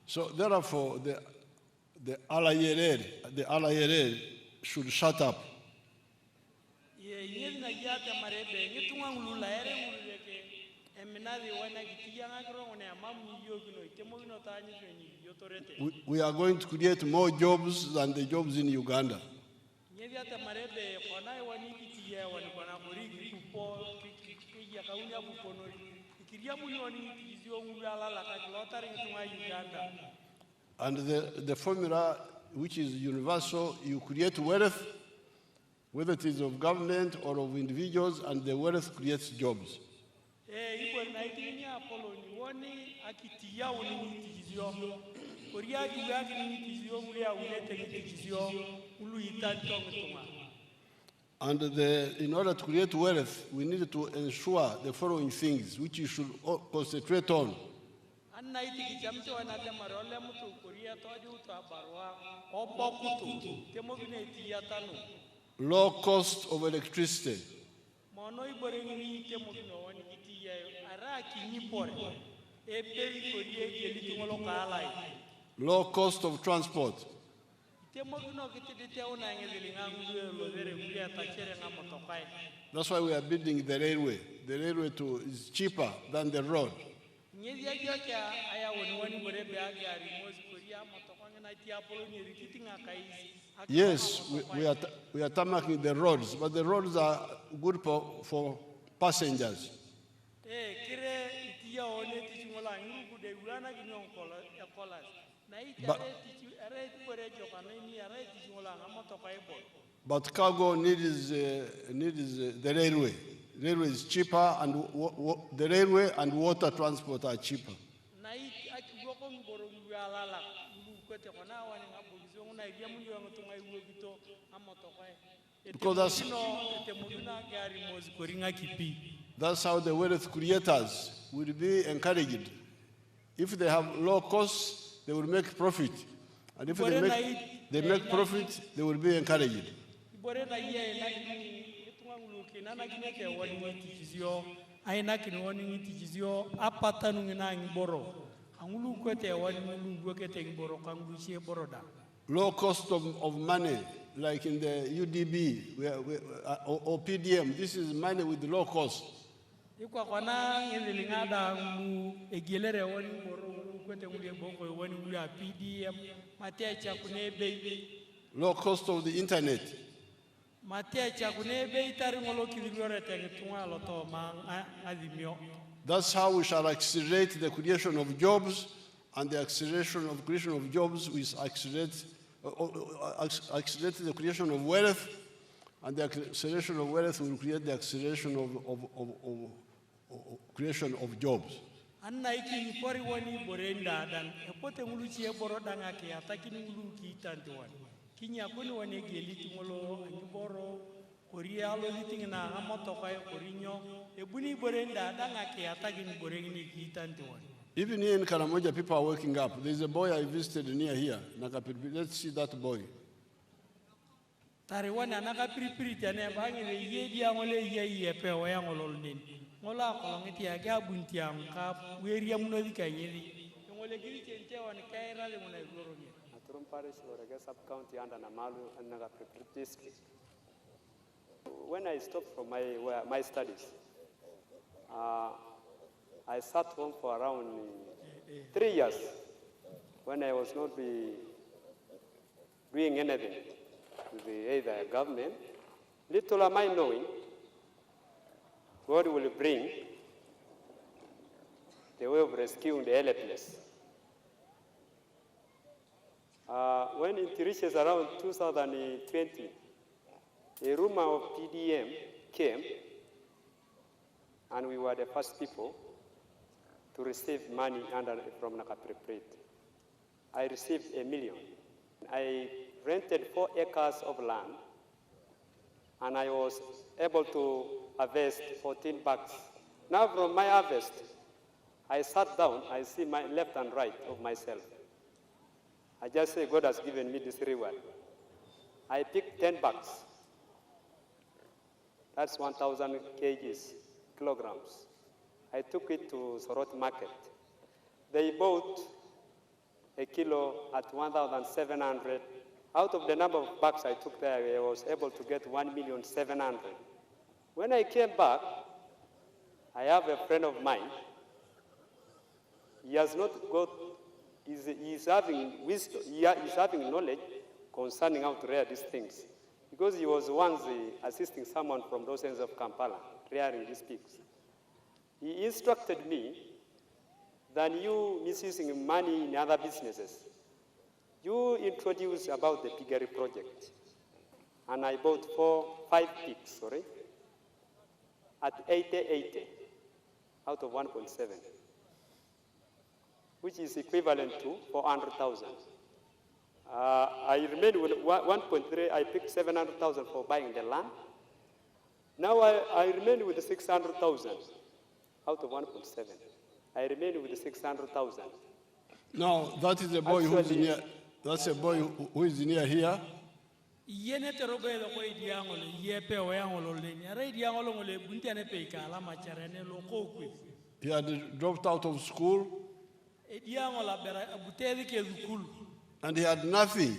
So therefore, the Alayere should shut up. We are going to create more jobs than the jobs in Uganda. And the formula, which is universal, you create wealth, whether it is of government or of individuals, and the wealth creates jobs. And in order to create wealth, we need to ensure the following things, which you should concentrate on. Low cost of electricity. Low cost of transport. That's why we are building the railway. The railway is cheaper than the road. Yes, we are tarmacking the roads, but the roads are good for passengers. But cargo needs the railway. Railway is cheaper, and the railway and water transport are cheaper. Because that's how the wealth creators will be encouraged. If they have low costs, they will make profit. And if they make profit, they will be encouraged. Low cost of money, like in the UDB or PDM, this is money with low cost. Low cost of the internet. That's how we shall accelerate the creation of jobs, and the acceleration of creation of jobs will accelerate the creation of wealth, and the acceleration of wealth will create the acceleration of creation of jobs. Even here in Karamoja, people are waking up. There's a boy I visited near here, Nakapiripirit. Let's see that boy. Sub-county under Namalu and Nakapiripirit District. When I stopped from my studies, I sat home for around 3 years when I was not doing anything with either government. Little am I knowing, God will bring the way of rescuing the helpless. When it reaches around 2020, a rumor of PDM came, and we were the first people to receive money from Nakapiripirit. I received $1 million. I rented 4 acres of land, and I was able to harvest 14 bags. Now from my harvest, I sat down, I see my left and right of myself. I just say, God has given me this reward. I picked 10 bags. That's 1,000 kgs kilograms. I took it to Sorot Market. They bought a kilo at 1,700. Out of the number of bags I took there, I was able to get 1,700,000. When I came back, I have a friend of mine. He has not got, he's having wisdom, he's having knowledge concerning how to rear these things. Because he was once assisting someone from those ends of Kampala, rearing these pigs. He instructed me than you misusing money in other businesses. You introduced about the piggery project. And I bought 5 pigs, at 80 out of 1.7, which is equivalent to 400,000. I remained with 1.3, I picked 700,000 for buying the land. Now I remained with 600,000 out of 1.7. I remained with 600,000. Now, that is a boy who is near, that's a boy who is near here. He had dropped out of school and he had nothing.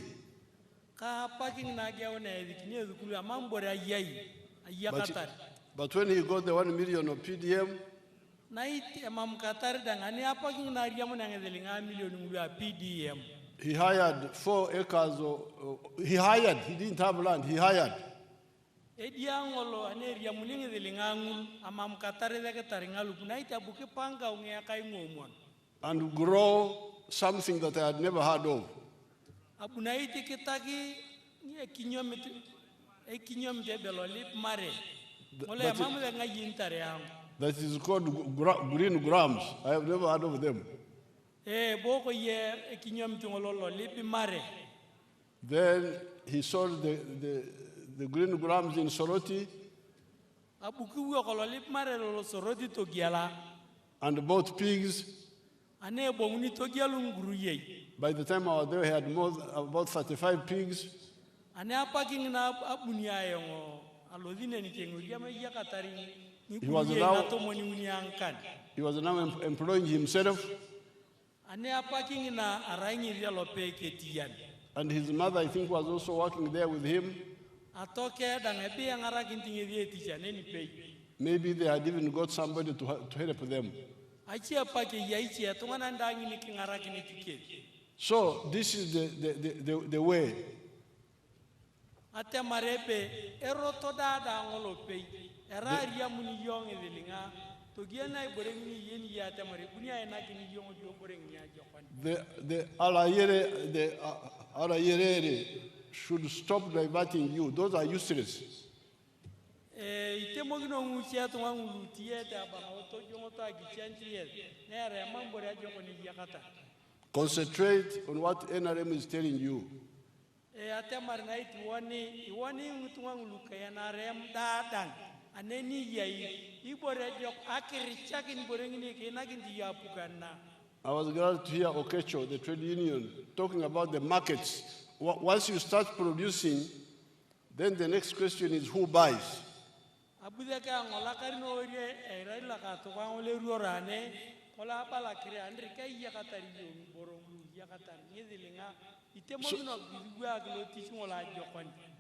But when he got the 1 million of PDM, he hired 4 acres. He didn't have land, he hired. And grow something that I had never heard of. That is called green grams. I have never heard of them. Then he sold the green grams in Soroti and bought pigs. By the time I was there, he had about 35 pigs. He was now employing himself. And his mother, I think, was also working there with him. Maybe they had even got somebody to help them. So this is the way. The Alayere should stop diverting you. Those are useless. Concentrate on what NRM is telling you. I was glad to hear Okecho, the trade union, talking about the markets. Once you start producing, then the next question is who buys?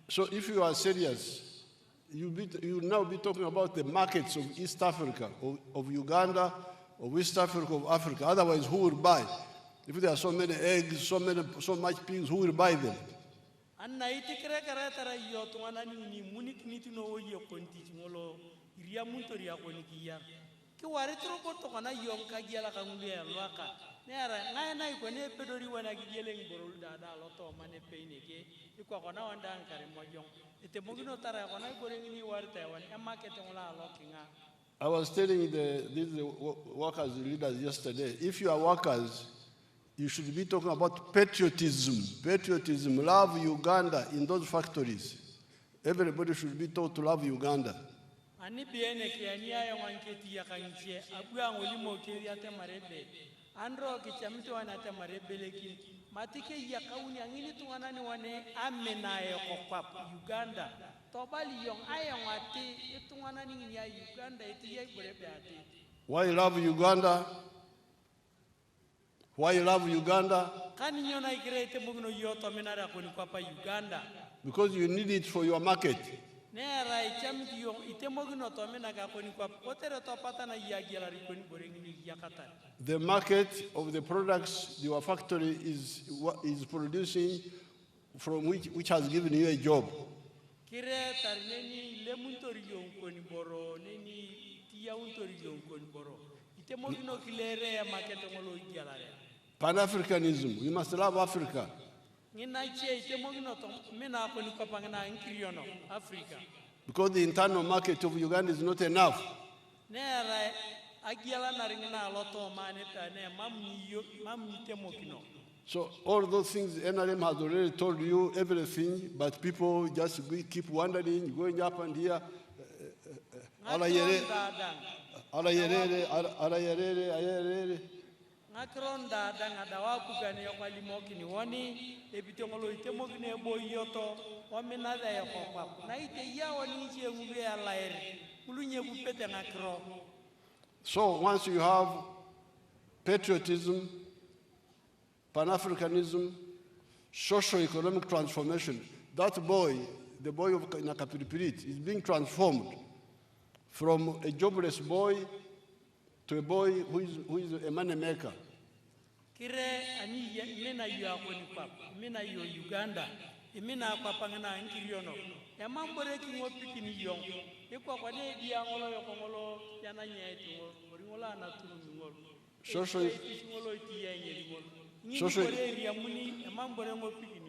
So if you are serious, you will now be talking about the markets of East Africa, of Uganda, of East Africa, of Africa. Otherwise, who will buy? If there are so many eggs, so much pigs, who will buy them? I was telling these workers leaders yesterday, if you are workers, you should be talking about patriotism. Patriotism, love Uganda in those factories. Everybody should be taught to love Uganda. matike ya kauni angini tungana ni wane amena ya kokwap Uganda tobali yong ayong ati itungana ni ya Uganda iti ya ibrebe ati. Why you love Uganda? Why you love Uganda? Kani nyona igrete mugno yoto menara kuni kwapa Uganda. Because you need it for your market. Nera ichamti yong ite mugno to menaka kuni kwapa otere to patana ya gelari kuni borengi yakata. The market of the products your factory is producing, from which has given you a job. Kire tarneni lemuntori yong kuni boro neni tiya untori yong kuni boro. Ite mugno kilere ya market ngolo gelare. Pan-Africanism. We must love Africa. Because the internal market of Uganda is not enough. So all those things, NRM has already told you everything, but people just keep wondering, going up and here. Ngakronda danga waku gani yokwali mokini woni ebitongolo itemogine boyoto omenada yakokwa na ite yawo ni je ngube ya laere mulunye bupete ngakro. So once you have patriotism, Pan-Africanism, socio-economic transformation, that boy, the boy of Nakapiripirit, is being transformed from a jobless boy to a boy who is a money maker. Kire ani mena yu akoni pap mena yu Uganda imena kwa pangana nkiriono ya mambore kingo pikini yong ekwa kwa ne dia ngolo yokongolo yana nyaitu ngola na tunu ngolo social ngolo itiye ngolo ni ngolo ya muni ya mambore ngo pikini